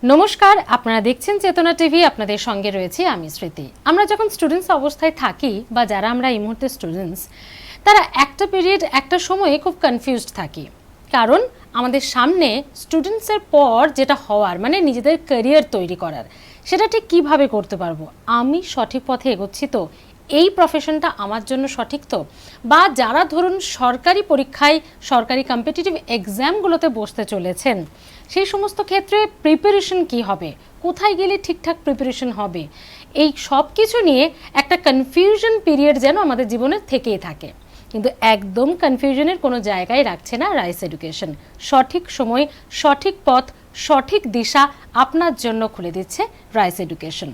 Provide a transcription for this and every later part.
নমস্কার, আপনারা দেখছেন চেতনা টিভি। আপনাদের সঙ্গে রয়েছি আমি স্মৃতি। আমরা যখন স্টুডেন্টস অবস্থায় থাকি বা যারা আমরা এই মুহূর্তে স্টুডেন্টস, তারা একটা পিরিয়ড একটা সময়ে খুব কনফিউজড থাকি। কারণ আমাদের সামনে স্টুডেন্টসের পর যেটা হওয়ার মানে নিজেদের ক্যারিয়ার তৈরি করার, সেটা ঠিক কীভাবে করতে পারবো, আমি সঠিক পথে এগোচ্ছি তো, এই প্রফেশনটা আমার জন্য সঠিক তো, বা যারা ধরুন সরকারি পরীক্ষায় সরকারি কম্পিটিটিভ এক্সামগুলোতে বসতে চলেছেন, সেই সমস্ত ক্ষেত্রে প্রিপারেশন কি হবে, কোথায় গেলে ঠিকঠাক প্রিপারেশন হবে, এই সব কিছু নিয়ে একটা কনফিউশন পিরিয়ড যেন আমাদের জীবনে থেকেই থাকে। কিন্তু একদম কনফিউশনের কোনো জায়গায় রাখছে না রাইস এডুকেশন। সঠিক সময়, সঠিক পথ, সঠিক দিশা আপনার জন্য খুলে দিচ্ছে রাইস এডুকেশন।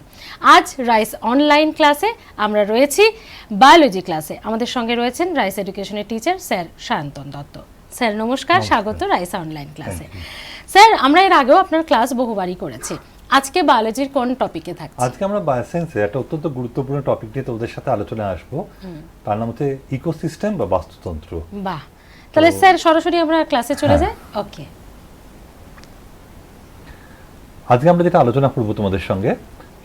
আজ রাইস অনলাইন ক্লাসে আমরা রয়েছি বায়োলজি ক্লাসে। আমাদের সঙ্গে রয়েছেন রাইস এডুকেশনের teacher sir Sayantan Dutta. Sir নমস্কার, স্বাগত রাইস অনলাইন ক্লাসে। স্যার, আমরা এর আগেও আপনার ক্লাস বহুবারই করেছি। আজকে বায়োলজির কোন টপিকে থাকছে? আজকে আমরা বায়োসায়েন্সে একটা অত্যন্ত গুরুত্বপূর্ণ টপিক নিয়ে তোমাদের সাথে আলোচনায় আসবো। তার নাম হচ্ছে ইকোসিস্টেম বা বাস্তুতন্ত্র। বাহ, তাহলে স্যার সরাসরি আমরা ক্লাসে চলে যাই। ওকে, আজকে আমরা যেটা আলোচনা করবো তোমাদের সঙ্গে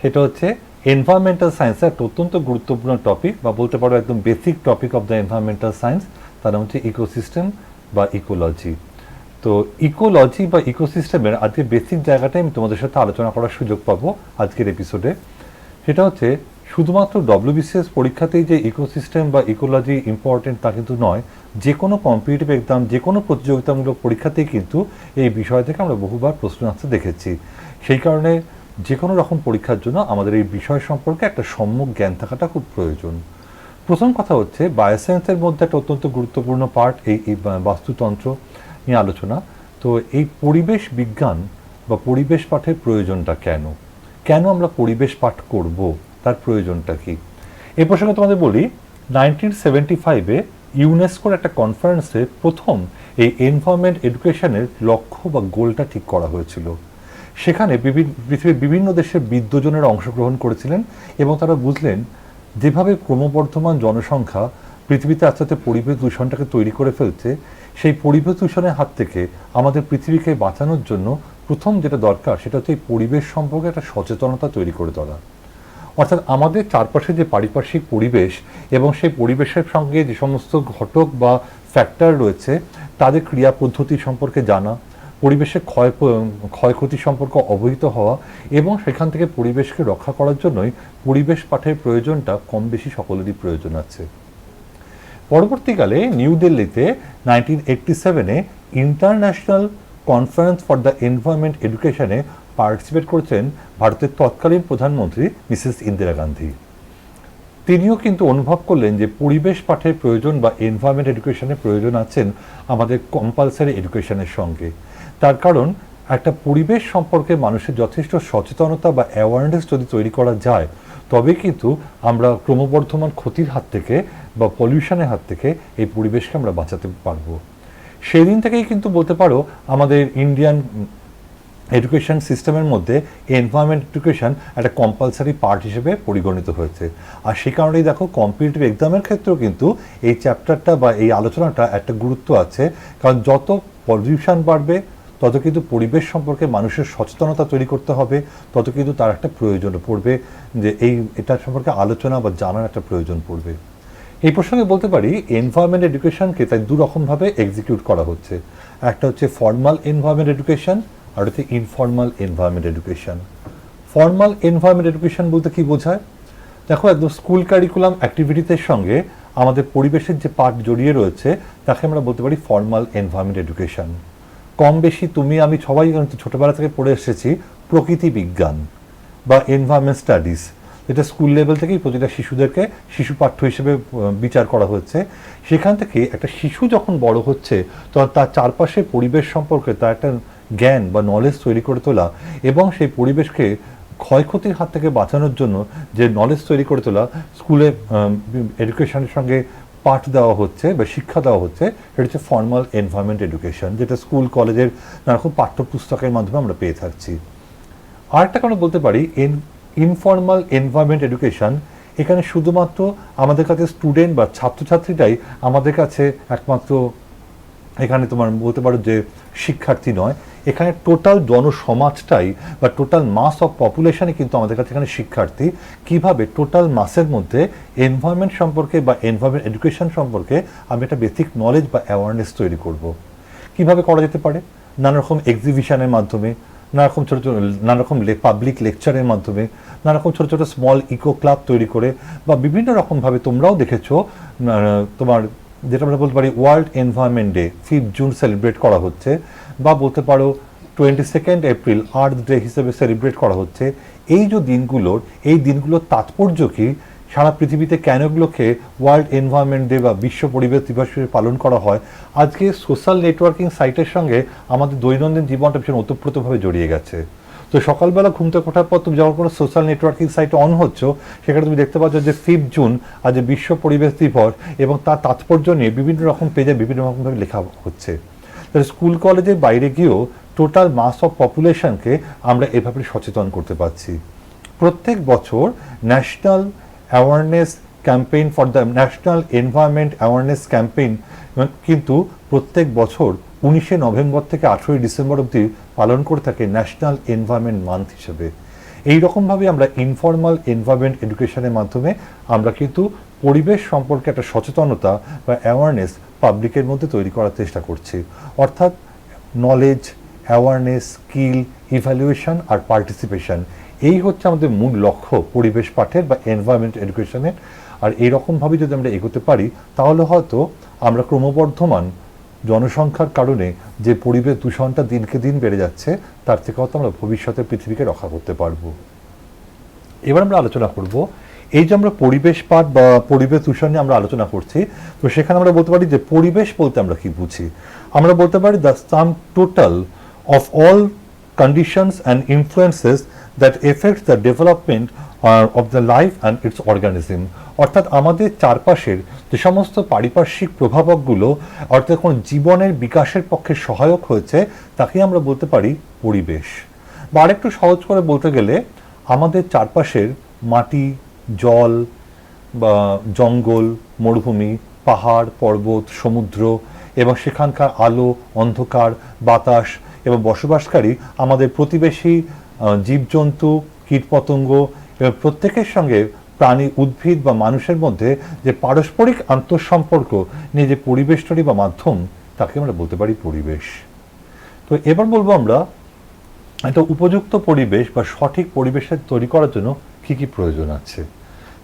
সেটা হচ্ছে এনভায়রনমেন্টাল সায়েন্সের একটা অত্যন্ত গুরুত্বপূর্ণ টপিক, বা বলতে পারো একদম basic topic of the environmental science. তার নাম হচ্ছে ইকোসিস্টেম বা ইকোলজি। তো ইকোলজি বা ইকোসিস্টেমের আজকে বেসিক জায়গাটাই আমি তোমাদের সাথে আলোচনা করার সুযোগ পাবো আজকের এপিসোডে। সেটা হচ্ছে শুধুমাত্র WBCS পরীক্ষাতেই যে ইকোসিস্টেম বা ইকোলজি ইম্পর্টেন্ট তা কিন্তু নয়, যে কোনো কম্পিটিটিভ এক্সাম, যে কোনো প্রতিযোগিতামূলক পরীক্ষাতেই কিন্তু এই বিষয় থেকে আমরা বহুবার প্রশ্ন আসতে দেখেছি। সেই কারণে যে কোনো রকম পরীক্ষার জন্য আমাদের এই বিষয় সম্পর্কে একটা সম্যক জ্ঞান থাকাটা খুব প্রয়োজন। প্রথম কথা হচ্ছে বায়োসায়েন্সের মধ্যে একটা অত্যন্ত গুরুত্বপূর্ণ পার্ট এই বাস্তুতন্ত্র নিয়ে আলোচনা। তো এই পরিবেশ বিজ্ঞান বা পরিবেশ পাঠের প্রয়োজনটা কেন, কেন আমরা পরিবেশ পাঠ করব, তার প্রয়োজনটা কি, এই প্রসঙ্গে তোমাদের বলি। 1975-এ ইউনেস্কোর একটা কনফারেন্সে প্রথম এই এনভায়রনমেন্ট এডুকেশনের লক্ষ্য বা গোলটা ঠিক করা হয়েছিল। সেখানে পৃথিবীর বিভিন্ন দেশের বিদ্বজনেরা অংশগ্রহণ করেছিলেন এবং তারা বুঝলেন যেভাবে ক্রমবর্ধমান জনসংখ্যা পৃথিবীতে আস্তে আস্তে পরিবেশ দূষণটাকে তৈরি করে ফেলছে, সেই পরিবেশ দূষণের হাত থেকে আমাদের পৃথিবীকে বাঁচানোর জন্য প্রথম যেটা দরকার সেটা হচ্ছে এই পরিবেশ সম্পর্কে একটা সচেতনতা তৈরি করে তোলা। অর্থাৎ আমাদের চারপাশে যে পারিপার্শ্বিক পরিবেশ এবং সেই পরিবেশের সঙ্গে যে সমস্ত ঘটক বা ফ্যাক্টর রয়েছে তাদের ক্রিয়া পদ্ধতি সম্পর্কে জানা, পরিবেশের ক্ষয়ক্ষতি সম্পর্কে অবহিত হওয়া এবং সেখান থেকে পরিবেশকে রক্ষা করার জন্যই পরিবেশ পাঠের প্রয়োজনটা কম বেশি সকলেরই প্রয়োজন আছে। পরবর্তীকালে নিউ দিল্লিতে 1987-এ international conference for the environment এডুকেশনে পার্টিসিপেট করেছেন ভারতের তৎকালীন প্রধানমন্ত্রী মিসেস ইন্দিরা গান্ধী। তিনিও কিন্তু অনুভব করলেন যে পরিবেশ পাঠের প্রয়োজন বা এনভায়রনমেন্ট এডুকেশনের প্রয়োজন আছেন আমাদের কম্পালসারি এডুকেশনের সঙ্গে। তার কারণ একটা পরিবেশ সম্পর্কে মানুষের যথেষ্ট সচেতনতা বা অ্যাওয়ারনেস যদি তৈরি করা যায়, তবে কিন্তু আমরা ক্রমবর্ধমান ক্ষতির হাত থেকে বা পলিউশনের হাত থেকে এই পরিবেশকে আমরা বাঁচাতে পারবো। সেই দিন থেকেই কিন্তু বলতে পারো আমাদের ইন্ডিয়ান এডুকেশন সিস্টেমের মধ্যে এনভায়রনমেন্ট এডুকেশন একটা কম্পালসারি পার্ট হিসেবে পরিগণিত হয়েছে। আর সে কারণেই দেখো কম্পিটিটিভ এক্সামের ক্ষেত্রেও কিন্তু এই চ্যাপ্টারটা বা এই আলোচনাটা একটা গুরুত্ব আছে। কারণ যত পলিউশন বাড়বে তত কিন্তু পরিবেশ সম্পর্কে মানুষের সচেতনতা তৈরি করতে হবে, তত কিন্তু তার একটা প্রয়োজন পড়বে যে এটা সম্পর্কে আলোচনা বা জানার একটা প্রয়োজন পড়বে। এই প্রসঙ্গে বলতে পারি এনভায়রনমেন্ট এডুকেশনকে তাই দুরকমভাবে এক্সিকিউট করা হচ্ছে। একটা হচ্ছে ফর্মাল এনভায়রনমেন্ট এডুকেশন আর হচ্ছে informal environment education. Formal environment education বলতে কি বোঝায়? দেখো, একদম স্কুল কারিকুলাম অ্যাক্টিভিটিসের সঙ্গে আমাদের পরিবেশের যে পার্ট জড়িয়ে রয়েছে তাকে আমরা বলতে পারি ফর্মাল এনভায়রনমেন্ট এডুকেশন। কম বেশি তুমি আমি সবাই ছোটোবেলা থেকে পড়ে এসেছি প্রকৃতি বিজ্ঞান বা এনভায়রনমেন্ট স্টাডিজ, যেটা স্কুল লেভেল থেকেই প্রতিটা শিশুদেরকে শিশু পাঠ্য হিসেবে বিচার করা হচ্ছে। সেখান থেকে একটা শিশু যখন বড় হচ্ছে তখন তার চারপাশে পরিবেশ সম্পর্কে তার একটা জ্ঞান বা নলেজ তৈরি করে তোলা এবং সেই পরিবেশকে ক্ষয়ক্ষতির হাত থেকে বাঁচানোর জন্য যে নলেজ তৈরি করে তোলা স্কুলে এডুকেশনের সঙ্গে পাঠ দেওয়া হচ্ছে বা শিক্ষা দেওয়া হচ্ছে, সেটা হচ্ছে ফর্মাল এনভায়রনমেন্ট এডুকেশন, যেটা স্কুল কলেজের নানারকম পাঠ্যপুস্তকের মাধ্যমে আমরা পেয়ে থাকছি। আরেকটা কারণ বলতে পারি ইনফর্মাল এনভায়রনমেন্ট এডুকেশন। এখানে শুধুমাত্র আমাদের কাছে স্টুডেন্ট বা ছাত্রছাত্রীটাই আমাদের কাছে একমাত্র এখানে তোমার বলতে পারো যে শিক্ষার্থী নয়, এখানে টোটাল জনসমাজটাই বা টোটাল মাস অফ পপুলেশনই কিন্তু আমাদের কাছে এখানে শিক্ষার্থী। কিভাবে টোটাল মাসের মধ্যে এনভায়রনমেন্ট সম্পর্কে বা এনভায়রনমেন্ট এডুকেশন সম্পর্কে আমি একটা বেসিক নলেজ বা অ্যাওয়ারনেস তৈরি করব। কিভাবে করা যেতে পারে? নানা রকম এক্সিবিশনের মাধ্যমে, নানা রকম ছোটো ছোটো নানা রকম পাবলিক লেকচারের মাধ্যমে, নানা রকম ছোটো ছোটো স্মল ইকো ক্লাব তৈরি করে, বা বিভিন্ন রকমভাবে তোমরাও দেখেছো তোমার যেটা আমরা বলতে পারি world environment day 5 June celebrate করা হচ্ছে, বা বলতে পারো 22 এপ্রিল আর্থ ডে হিসেবে সেলিব্রেট করা হচ্ছে। এই যে দিনগুলোর তাৎপর্য কি, সারা পৃথিবীতে কেন এগুলোকে ওয়ার্ল্ড এনভায়রনমেন্ট ডে বা বিশ্ব পরিবেশ দিবস হিসেবে পালন করা হয়, আজকে সোশ্যাল নেটওয়ার্কিং সাইটের সঙ্গে আমাদের দৈনন্দিন জীবনটা ভীষণ ওতপ্রোতভাবে জড়িয়ে গেছে। তো সকালবেলা ঘুম থেকে ওঠার পর তুমি যখন কোনো সোশ্যাল নেটওয়ার্কিং সাইটে অন হচ্ছ, সেখানে তুমি দেখতে পাচ্ছ যে 5 জুন আজ বিশ্ব পরিবেশ দিবস, এবং তার তাৎপর্য নিয়ে বিভিন্ন রকম পেজে বিভিন্ন রকমভাবে লেখা হচ্ছে। তাহলে স্কুল কলেজের বাইরে গিয়েও টোটাল মাস অফ পপুলেশনকে আমরা এভাবে সচেতন করতে পারছি। প্রত্যেক বছর national awareness campaign for the national environment awareness campaign কিন্তু প্রত্যেক বছর 19 নভেম্বর থেকে 18 ডিসেম্বর অবধি পালন করে থাকে ন্যাশনাল এনভায়রনমেন্ট মান্থ হিসেবে। এই রকমভাবে আমরা ইনফর্মাল এনভায়রনমেন্ট এডুকেশনের মাধ্যমে আমরা কিন্তু পরিবেশ সম্পর্কে একটা সচেতনতা বা অ্যাওয়ারনেস পাবলিকের মধ্যে তৈরি করার চেষ্টা করছি। অর্থাৎ নলেজ, অ্যাওয়ারনেস, স্কিল, ইভ্যালুয়েশন আর পার্টিসিপেশন, এই হচ্ছে আমাদের মূল লক্ষ্য পরিবেশ পাঠের বা এনভায়রনমেন্ট এডুকেশনের। আর এইরকমভাবে যদি আমরা এগোতে পারি, তাহলে হয়তো আমরা ক্রমবর্ধমান জনসংখ্যার কারণে যে পরিবেশ দূষণটা দিনকে দিন বেড়ে যাচ্ছে, তার থেকে হয়তো আমরা ভবিষ্যতে পৃথিবীকে রক্ষা করতে পারবো। এবার আমরা আলোচনা করব, এই যে আমরা পরিবেশ পাঠ বা পরিবেশ দূষণ নিয়ে আমরা আলোচনা করছি, তো সেখানে আমরা বলতে পারি যে পরিবেশ বলতে আমরা কি বুঝি। আমরা বলতে পারি the sum total of all conditions and influences that affect the development of the life and its organism। অর্থাৎ আমাদের চারপাশের যে সমস্ত পারিপার্শ্বিক প্রভাবকগুলো অর্থাৎ কোন জীবনের বিকাশের পক্ষে সহায়ক হয়েছে, তাকে আমরা বলতে পারি পরিবেশ। বা আরেকটু সহজ করে বলতে গেলে আমাদের চারপাশের মাটি, জল বা জঙ্গল, মরুভূমি, পাহাড়, পর্বত, সমুদ্র এবং সেখানকার আলো, অন্ধকার, বাতাস এবং বসবাসকারী আমাদের প্রতিবেশী জীবজন্তু, কীটপতঙ্গ এবং প্রত্যেকের সঙ্গে প্রাণী, উদ্ভিদ বা মানুষের মধ্যে যে পারস্পরিক আন্তঃসম্পর্ক নিয়ে যে পরিবেশ তৈরি বা মাধ্যম, তাকে আমরা বলতে পারি পরিবেশ। তো এবার বলবো আমরা একটা উপযুক্ত পরিবেশ বা সঠিক পরিবেশের তৈরি করার জন্য কী কী প্রয়োজন আছে,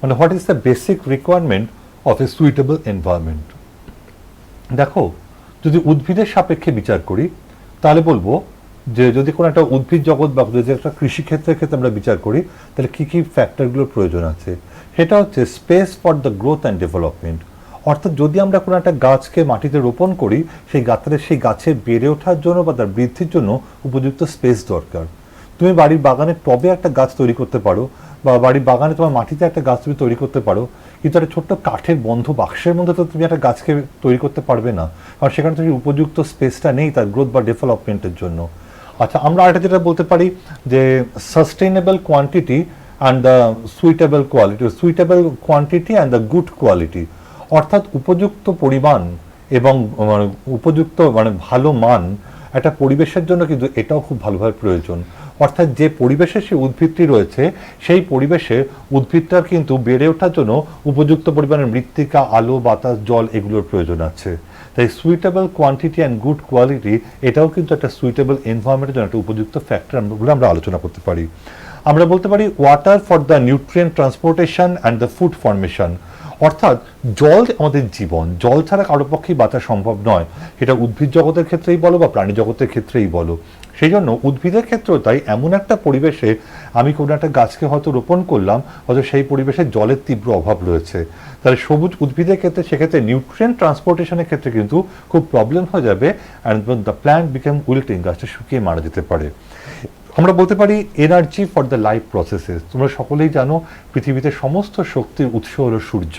মানে what is the basic requirement of a suitable environment. দেখো, যদি উদ্ভিদের সাপেক্ষে বিচার করি, তাহলে বলবো যে যদি কোনো একটা উদ্ভিদ জগৎ বা যদি একটা কৃষিক্ষেত্রের ক্ষেত্রে আমরা বিচার করি, তাহলে কী কী ফ্যাক্টরগুলোর প্রয়োজন আছে। সেটা হচ্ছে space for the growth and development. অর্থাৎ যদি আমরা কোনো একটা গাছকে মাটিতে রোপণ করি, সেই গাছের বেড়ে ওঠার জন্য বা তার বৃদ্ধির জন্য উপযুক্ত স্পেস দরকার। তুমি বাড়ির বাগানে টবে একটা গাছ তৈরি করতে পারো, বা বাড়ির বাগানে তোমার মাটিতে একটা গাছ তুমি তৈরি করতে পারো, কিন্তু একটা ছোট্ট কাঠের বন্ধ বাক্সের মধ্যে তো তুমি একটা গাছকে তৈরি করতে পারবে না, কারণ সেখানে তুমি উপযুক্ত স্পেসটা নেই তার গ্রোথ বা ডেভেলপমেন্টের জন্য। আচ্ছা, আমরা আরেকটা যেটা বলতে পারি যে sustainable quantity and the suitable quality, suitable quantity and the good quality. অর্থাৎ উপযুক্ত পরিমাণ এবং উপযুক্ত ভালো মান একটা পরিবেশের জন্য কিন্তু এটাও খুব ভালোভাবে প্রয়োজন। অর্থাৎ যে পরিবেশে সেই উদ্ভিদটি রয়েছে, সেই পরিবেশে উদ্ভিদটার কিন্তু বেড়ে ওঠার জন্য উপযুক্ত পরিমাণের মৃত্তিকা, আলো, বাতাস, জল এগুলোর প্রয়োজন আছে। তাই suitable quantity and good quality এটাও কিন্তু একটা সুইটেবল এনভায়রনমেন্টের জন্য একটা উপযুক্ত ফ্যাক্টর বলে আমরা আলোচনা করতে পারি। আমরা বলতে পারি water for the nutrient transportation and the food formation. অর্থাৎ জল আমাদের জীবন, জল ছাড়া কারোর পক্ষেই বাঁচা সম্ভব নয়। এটা উদ্ভিদ জগতের ক্ষেত্রেই বলো বা প্রাণী জগতের ক্ষেত্রেই বলো। সেই জন্য উদ্ভিদের ক্ষেত্রেও তাই এমন একটা পরিবেশে আমি কোনো একটা গাছকে হয়তো রোপণ করলাম, হয়তো সেই পরিবেশে জলের তীব্র অভাব রয়েছে, তাহলে সবুজ উদ্ভিদের ক্ষেত্রে সেক্ষেত্রে নিউট্রিয়েন্ট ট্রান্সপোর্টেশনের ক্ষেত্রে কিন্তু খুব প্রবলেম হয়ে যাবে, and the plant become wilting, গাছটা শুকিয়ে মারা যেতে পারে। আমরা বলতে পারি energy for the life processes. তোমরা সকলেই জানো পৃথিবীতে সমস্ত শক্তির উৎস হলো সূর্য।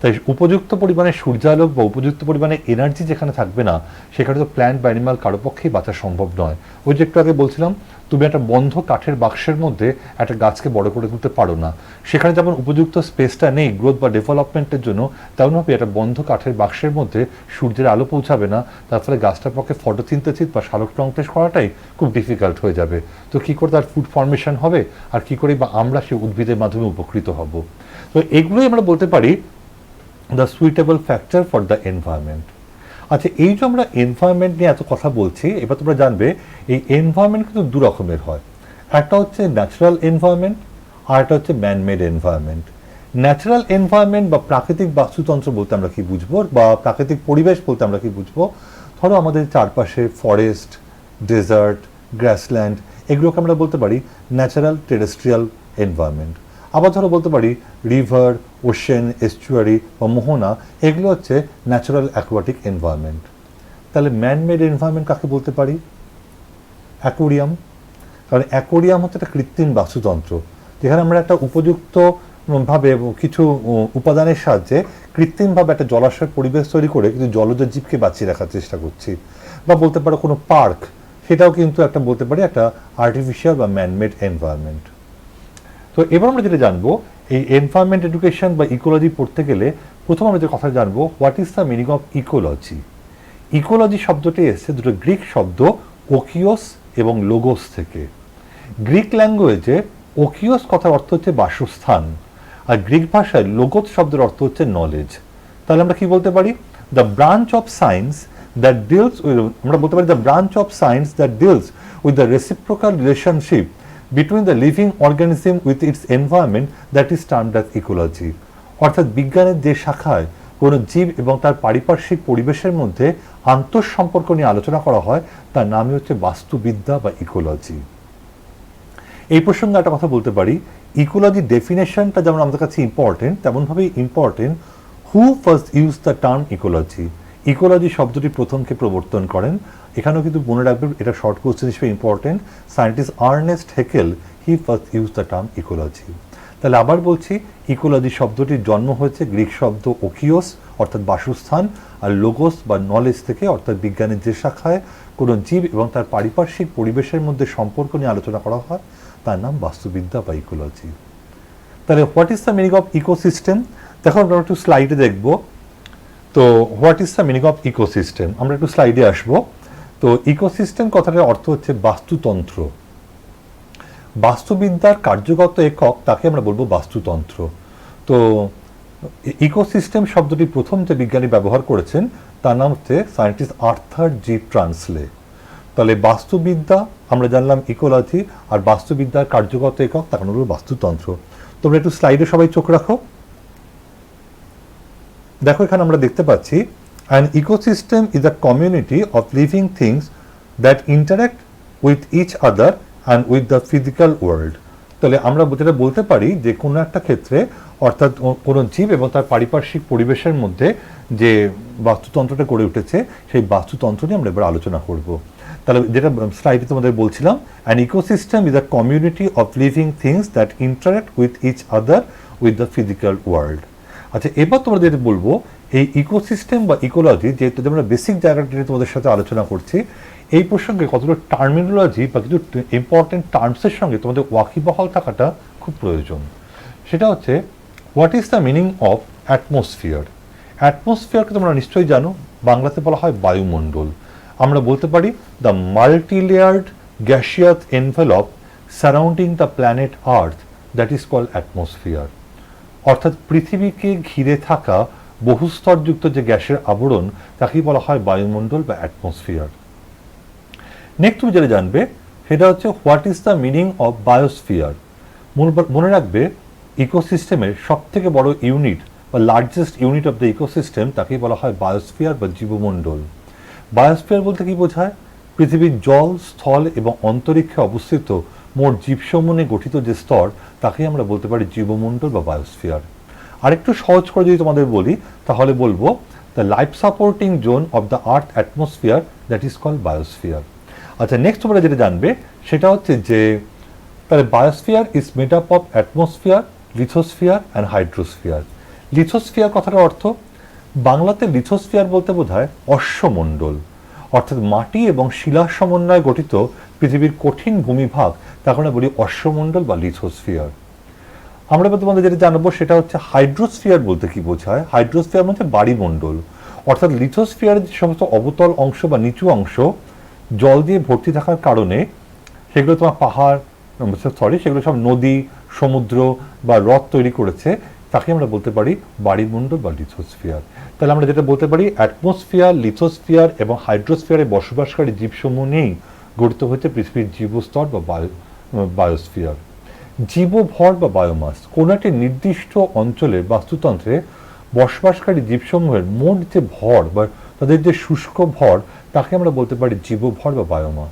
তাই উপযুক্ত পরিমাণে সূর্যালোক বা উপযুক্ত পরিমাণে এনার্জি যেখানে থাকবে না, সেখানে তো প্ল্যান্ট বা অ্যানিমাল কারো পক্ষেই বাঁচা সম্ভব নয়। ওই যে একটু আগে বলছিলাম, তুমি একটা বন্ধ কাঠের বাক্সের মধ্যে একটা গাছকে বড় করে তুলতে পারো না। সেখানে যেমন উপযুক্ত স্পেসটা নেই গ্রোথ বা ডেভেলপমেন্টের জন্য, তেমনভাবে একটা বন্ধ কাঠের বাক্সের মধ্যে সূর্যের আলো পৌঁছাবে না, তার ফলে গাছটার পক্ষে ফটোসিনথেসিস বা সালোক সংশ্লেষ করাটাই খুব ডিফিকাল্ট হয়ে যাবে। তো কী করে তার ফুড ফর্মেশন হবে, আর কী করে বা আমরা সেই উদ্ভিদের মাধ্যমে উপকৃত হব? তো এগুলোই আমরা বলতে পারি the suitable factor for the environment. আচ্ছা, এই যে আমরা এনভায়রনমেন্ট নিয়ে এত কথা বলছি, এবার তোমরা জানবে এই এনভায়রনমেন্ট কিন্তু দু রকমের হয়। একটা হচ্ছে ন্যাচারাল এনভায়রনমেন্ট, আর একটা হচ্ছে ম্যানমেড এনভায়রনমেন্ট। ন্যাচারাল এনভায়রনমেন্ট বা প্রাকৃতিক বাস্তুতন্ত্র বলতে আমরা কি বুঝবো, বা প্রাকৃতিক পরিবেশ বলতে আমরা কি বুঝবো? ধরো আমাদের চারপাশে ফরেস্ট, ডেজার্ট, গ্রাসল্যান্ড, এগুলোকে আমরা বলতে পারি ন্যাচারাল টেরেস্ট্রিয়াল এনভায়রনমেন্ট। আবার ধরো বলতে পারি রিভার, ওশেন, এস্চুয়ারি বা মোহনা, এগুলো হচ্ছে ন্যাচারাল অ্যাকোয়াটিক এনভায়রনমেন্ট। তাহলে ম্যানমেড এনভায়রনমেন্ট কাকে বলতে পারি? অ্যাকোরিয়াম। কারণ অ্যাকোরিয়াম হচ্ছে একটা কৃত্রিম বাস্তুতন্ত্র, যেখানে আমরা একটা উপযুক্ত ভাবে কিছু উপাদানের সাহায্যে কৃত্রিমভাবে একটা জলাশয়ের পরিবেশ তৈরি করে কিন্তু জলজ জীবকে বাঁচিয়ে রাখার চেষ্টা করছি। বা বলতে পারো কোনো পার্ক, সেটাও কিন্তু একটা বলতে পারি একটা আর্টিফিশিয়াল বা ম্যানমেড এনভায়রনমেন্ট। তো এবার আমরা যেটা জানবো, এই এনভায়রনমেন্ট এডুকেশন বা ইকোলজি পড়তে গেলে প্রথম আমরা যে কথা জানবো, what is the meaning of ecology. Ecology শব্দটি এসেছে দুটো গ্রিক শব্দ ওকিওস এবং লোগোস থেকে। গ্রিক ল্যাঙ্গুয়েজে ওকিওস কথার অর্থ হচ্ছে বাসস্থান, আর গ্রিক ভাষায় লোগোস শব্দের অর্থ হচ্ছে নলেজ। তাহলে আমরা কি বলতে পারি? The branch of science that deals with, আমরা বলতে পারি the branch of science that deals with the reciprocal relationship between the living organism with its environment that is termed as ecology। অর্থাৎ বিজ্ঞানের যে শাখায় কোনো জীব এবং তার পারিপার্শ্বিক পরিবেশের মধ্যে আন্তঃসম্পর্ক নিয়ে আলোচনা করা হয়, তার নামই হচ্ছে বাস্তুবিদ্যা বা ইকোলজি। এই প্রসঙ্গে একটা কথা বলতে পারি, ইকোলজি ডেফিনেশনটা যেমন আমাদের কাছে ইম্পর্টেন্ট, তেমনভাবেই important who first use the term ecology. Ecology শব্দটি প্রথমকে প্রবর্তন করেন। এখানেও কিন্তু মনে রাখবেন, এটা শর্ট কোশ্চেন হিসেবে important, scientist Ernest Haeckel he first use the term ecology. তাহলে আবার বলছি, ইকোলজি শব্দটির জন্ম হয়েছে গ্রিক শব্দ ওকিওস অর্থাৎ বাসস্থান, আর লোগোস বা নলেজ থেকে, অর্থাৎ বিজ্ঞানের যে শাখায় কোনো জীব এবং তার পারিপার্শ্বিক পরিবেশের মধ্যে সম্পর্ক নিয়ে আলোচনা করা হয়, তার নাম বাস্তুবিদ্যা বা ইকোলজি। তাহলে what is the meaning of ecosystem? দেখো আমরা একটু স্লাইডে দেখব। তো what is the meaning of ecosystem, আমরা একটু স্লাইডে আসবো। তো ইকোসিস্টেম কথাটার অর্থ হচ্ছে বাস্তুতন্ত্র। বাস্তুবিদ্যার কার্যগত একক, তাকে আমরা বলবো বাস্তুতন্ত্র। তো ইকোসিস্টেম শব্দটি প্রথম যে বিজ্ঞানী ব্যবহার করেছেন, তার নাম হচ্ছে সায়েন্টিস্ট আর্থার জি ট্রান্সলে। তাহলে বাস্তুবিদ্যা আমরা জানলাম ইকোলজি, আর বাস্তুবিদ্যার কার্যগত একক তাকে আমরা বলবো বাস্তুতন্ত্র। তোমরা একটু স্লাইডে সবাই চোখ রাখো। দেখো এখানে আমরা দেখতে পাচ্ছি, an ecosystem is a community of living things that interact with each other and with the physical world। তাহলে আমরা যেটা বলতে পারি যে কোনো একটা ক্ষেত্রে, অর্থাৎ কোনো জীব এবং তার পারিপার্শ্বিক পরিবেশের মধ্যে যে বাস্তুতন্ত্রটা গড়ে উঠেছে, সেই বাস্তুতন্ত্র নিয়ে আমরা এবার আলোচনা করব। তাহলে যেটা স্লাইডে তোমাদের বলছিলাম, an ecosystem is a community of living things that interact with each other with the physical world। আচ্ছা, এবার তোমাদের বলবো এই ইকোসিস্টেম বা ইকোলজি, যেহেতু আমরা বেসিক জায়গাটা নিয়ে তোমাদের সাথে আলোচনা করছি, এই প্রসঙ্গে কতগুলো টার্মিনোলজি বা কিছু ইম্পর্টেন্ট টার্মসের সঙ্গে তোমাদের ওয়াকিবহাল থাকাটা খুব প্রয়োজন। সেটা হচ্ছে, what is the meaning of atmosphere. অ্যাটমসফিয়ারকে তোমরা নিশ্চয়ই জানো, বাংলাতে বলা হয় বায়ুমণ্ডল। আমরা বলতে পারি the multilayered gaseous envelope surrounding the planet Earth, that is called atmosphere. অর্থাৎ পৃথিবীকে ঘিরে থাকা বহুস্তরযুক্ত যে গ্যাসের আবরণ, তাকেই বলা হয় বায়ুমণ্ডল বা অ্যাটমসফিয়ার। নেক্সট তুমি যেটা জানবে, সেটা হচ্ছে what is the meaning of biosphere. মনে রাখবে, ইকোসিস্টেমের সব থেকে বড় ইউনিট বা largest unit of the ecosystem, তাকেই বলা হয় বায়োস্ফিয়ার বা জীবমণ্ডল। বায়োস্ফিয়ার বলতে কি বোঝায়? পৃথিবীর জল, স্থল এবং অন্তরিক্ষে অবস্থিত মোট জীবসমূহ নিয়ে গঠিত যে স্তর, তাকেই আমরা বলতে পারি জীবমণ্ডল বা বায়োস্ফিয়ার। আরেকটু সহজ করে যদি তোমাদের বলি, তাহলে বলবো the life supporting zone of the earth atmosphere, that is called biosphere. আচ্ছা, নেক্সট তোমরা যেটা জানবে, সেটা হচ্ছে যে তাহলে biosphere is made up of atmosphere, lithosphere and hydrosphere. Lithosphere কথার অর্থ, বাংলাতে লিথোস্ফিয়ার বলতে বোঝায় অশ্বমণ্ডল, অর্থাৎ মাটি এবং শিলার সমন্বয়ে গঠিত পৃথিবীর কঠিন ভূমিভাগ, তাকে আমরা বলি অশ্বমণ্ডল বা লিথোস্ফিয়ার। আমরা এবার তোমাদের যেটা জানাবো সেটা হচ্ছে হাইড্রোস্ফিয়ার বলতে কি বোঝায়। হাইড্রোস্ফিয়ার মানে বাড়িমণ্ডল, অর্থাৎ লিথোস্ফিয়ার যে সমস্ত অবতল অংশ বা নিচু অংশ জল দিয়ে ভর্তি থাকার কারণে সেগুলো তোমার পাহাড় সেগুলো সব নদী, সমুদ্র বা হ্রদ তৈরি করেছে, তাকে আমরা বলতে পারি বাড়িমণ্ডল বা লিথোস্ফিয়ার। তাহলে আমরা যেটা বলতে পারি অ্যাটমসফিয়ার, লিথোস্ফিয়ার এবং হাইড্রোস্ফিয়ারে বসবাসকারী জীবসমূহ নিয়েই গঠিত হচ্ছে পৃথিবীর জীবস্তর বা বায়োস্ফিয়ার। জীবভর বা বায়োমাস কোনো একটি নির্দিষ্ট অঞ্চলের বাস্তুতন্ত্রে বসবাসকারী জীবসমূহের মোট যে ভর বা তাদের যে শুষ্ক ভর, তাকে আমরা বলতে পারি জীবভর বা বায়োমাস।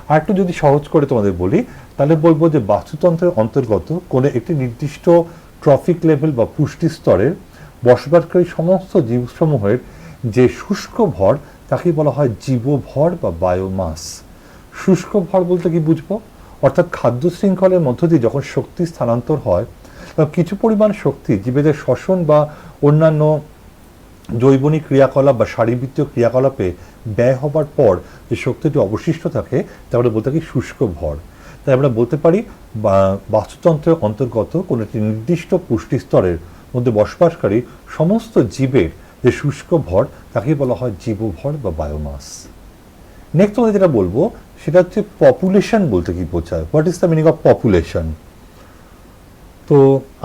আর একটু যদি সহজ করে তোমাদের বলি তাহলে বলবো যে বাস্তুতন্ত্রের অন্তর্গত কোনো একটি নির্দিষ্ট ট্রফিক লেভেল বা পুষ্টি স্তরের বসবাসকারী সমস্ত জীবসমূহের যে শুষ্ক ভর, তাকে বলা হয় জীবভর বা বায়োমাস। শুষ্ক ভর বলতে কি বুঝবো, অর্থাৎ খাদ্য শৃঙ্খলের মধ্য দিয়ে যখন শক্তি স্থানান্তর হয়, কিছু পরিমাণ শক্তি জীবেদের শ্বসন বা অন্যান্য জৈবনিক ক্রিয়াকলাপ বা শারীরবৃত্তীয় ক্রিয়াকলাপে ব্যয় হবার পর যে শক্তিটি অবশিষ্ট থাকে, তাহলে বলতে কি শুষ্ক ভর। তাই আমরা বলতে পারি বাস্তুতন্ত্রের অন্তর্গত কোনো একটি নির্দিষ্ট পুষ্টি স্তরের মধ্যে বসবাসকারী সমস্ত জীবের যে শুষ্ক ভর, তাকে বলা হয় জীবভর বা বায়োমাস। নেক্সট আমরা যেটা বলবো সেটা হচ্ছে পপুলেশন বলতে কি বোঝায়। What is the meaning of population? তো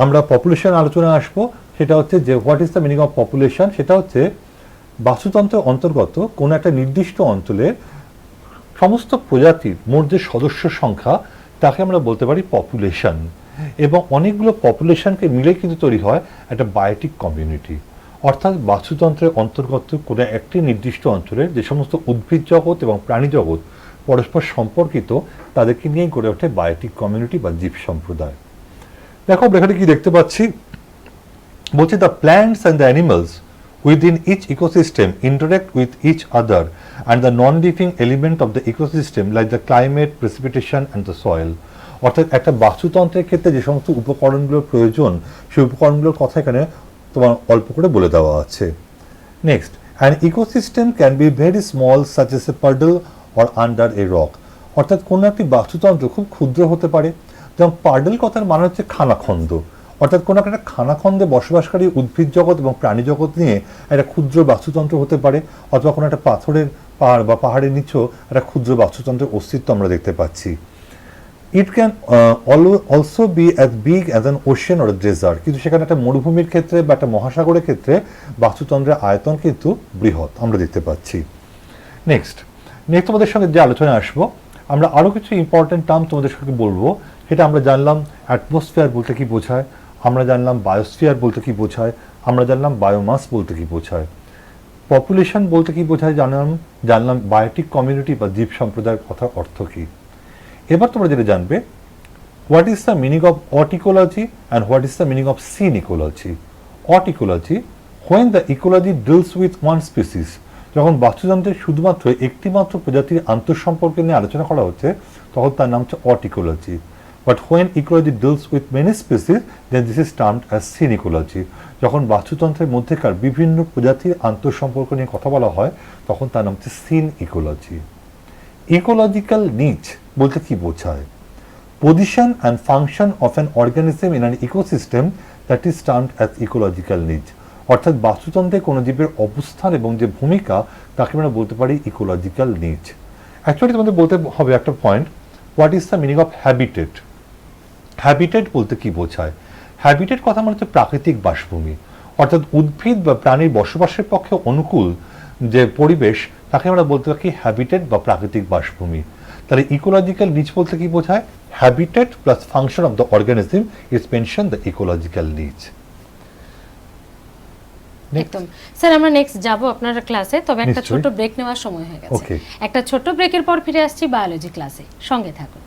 আমরা পপুলেশন আলোচনা আসবো। সেটা হচ্ছে যে what is the meaning of population, সেটা হচ্ছে বাস্তুতন্ত্রের অন্তর্গত কোনো একটা নির্দিষ্ট অঞ্চলের সমস্ত প্রজাতির মোট যে সদস্য সংখ্যা, তাকে আমরা বলতে পারি পপুলেশন। এবং অনেকগুলো পপুলেশনকে মিলে কিন্তু তৈরি হয় একটা বায়োটিক কমিউনিটি, অর্থাৎ বাস্তুতন্ত্রের অন্তর্গত কোনো একটি নির্দিষ্ট অঞ্চলের যে সমস্ত উদ্ভিদ জগৎ এবং প্রাণী জগৎ পরস্পর সম্পর্কিত, তাদেরকে নিয়েই গড়ে ওঠে বায়োটিক কমিউনিটি বা জীব সম্প্রদায়। দেখো এখানে কি দেখতে পাচ্ছি, বলছে the plants and the animals within each ecosystem interact with each other and the non-living element of the ecosystem like the climate, precipitation and the soil. অর্থাৎ একটা বাস্তুতন্ত্রের ক্ষেত্রে যে সমস্ত উপকরণগুলোর প্রয়োজন, সেই উপকরণগুলোর কথা এখানে তোমার অল্প করে বলে দেওয়া আছে। Next, an ecosystem can be very small such as a puddle or under a rock. অর্থাৎ কোনো একটি বাস্তুতন্ত্র খুব ক্ষুদ্র হতে পারে, যেমন পার্ডল কথার মানে হচ্ছে খানাখন্দ, অর্থাৎ কোনো একটা খানাখন্দে বসবাসকারী উদ্ভিদ জগৎ এবং প্রাণী জগৎ নিয়ে একটা ক্ষুদ্র বাস্তুতন্ত্র হতে পারে, অথবা কোনো একটা পাথরের পাহাড় বা পাহাড়ের নিচেও একটা ক্ষুদ্র বাস্তুতন্ত্রের অস্তিত্ব আমরা দেখতে পাচ্ছি। It can also be as big as an ocean or desert, কিন্তু সেখানে একটা মরুভূমির ক্ষেত্রে বা একটা মহাসাগরের ক্ষেত্রে বাস্তুতন্ত্রের আয়তন কিন্তু বৃহৎ আমরা দেখতে পাচ্ছি। নেক্সট তোমাদের সঙ্গে যে আলোচনা আসবো, আমরা আরও কিছু ইম্পর্টেন্ট টার্ম তোমাদের সঙ্গে বলবো। সেটা আমরা জানলাম অ্যাটমসফিয়ার বলতে কি বোঝায়, আমরা জানলাম বায়োস্ফিয়ার বলতে কি বোঝায়, আমরা জানলাম বায়োমাস বলতে কি বোঝায়, পপুলেশন বলতে কি বোঝায় জানলাম বায়োটিক কমিউনিটি বা জীব সম্প্রদায়ের কথা অর্থ কী। এবার তোমরা যেটা জানবে what is the meaning of autecology and what is the meaning of synecology. Autecology, when the ecology deals with one species, যখন বাস্তুতন্ত্রের শুধুমাত্র একটি মাত্র প্রজাতির আন্তঃসম্পর্কে নিয়ে আলোচনা করা হচ্ছে, তখন তার নাম হচ্ছে অট ecology. But when ecology deals with many species, then this is termed as scene ecology. যখন বাস্তুতন্ত্রের মধ্যেকার বিভিন্ন প্রজাতির আন্তঃসম্পর্ক নিয়ে কথা বলা হয়, তখন তার নাম হচ্ছে সিন ইকোলজি। ইকোলজিক্যাল নিচ বলতে কি বোঝায়? Position and function of an organism in an ecosystem that is termed as ecological নিচ। অর্থাৎ বাস্তুতন্ত্রে কোনো জীবের অবস্থান এবং যে ভূমিকা, তাকে আমরা বলতে পারি ইকোলজিক্যাল নিচ। অ্যাকচুয়ালি তোমাদের বলতে হবে একটা point, what is the meaning of habitat. Habitat বলতে কি বোঝায়? হ্যাবিটেট কথা মানে হচ্ছে প্রাকৃতিক বাসভূমি, অর্থাৎ উদ্ভিদ বা প্রাণীর বসবাসের পক্ষে অনুকূল যে পরিবেশ, তাকে আমরা বলতে পারি হ্যাবিটেট বা প্রাকৃতিক বাসভূমি। তাহলে ইকোলজিক্যাল নিচ বলতে কি বোঝায়? Habitat plus function of the organism is mention the ecological নিচ। একদম স্যার, আমরা নেক্সট যাব আপনার ক্লাসে, তবে একটা ছোট ব্রেক নেওয়ার সময় হয়ে গেছে। একটা ছোট ব্রেকের পর ফিরে আসছি বায়োলজি ক্লাসে, সঙ্গে থাকুন।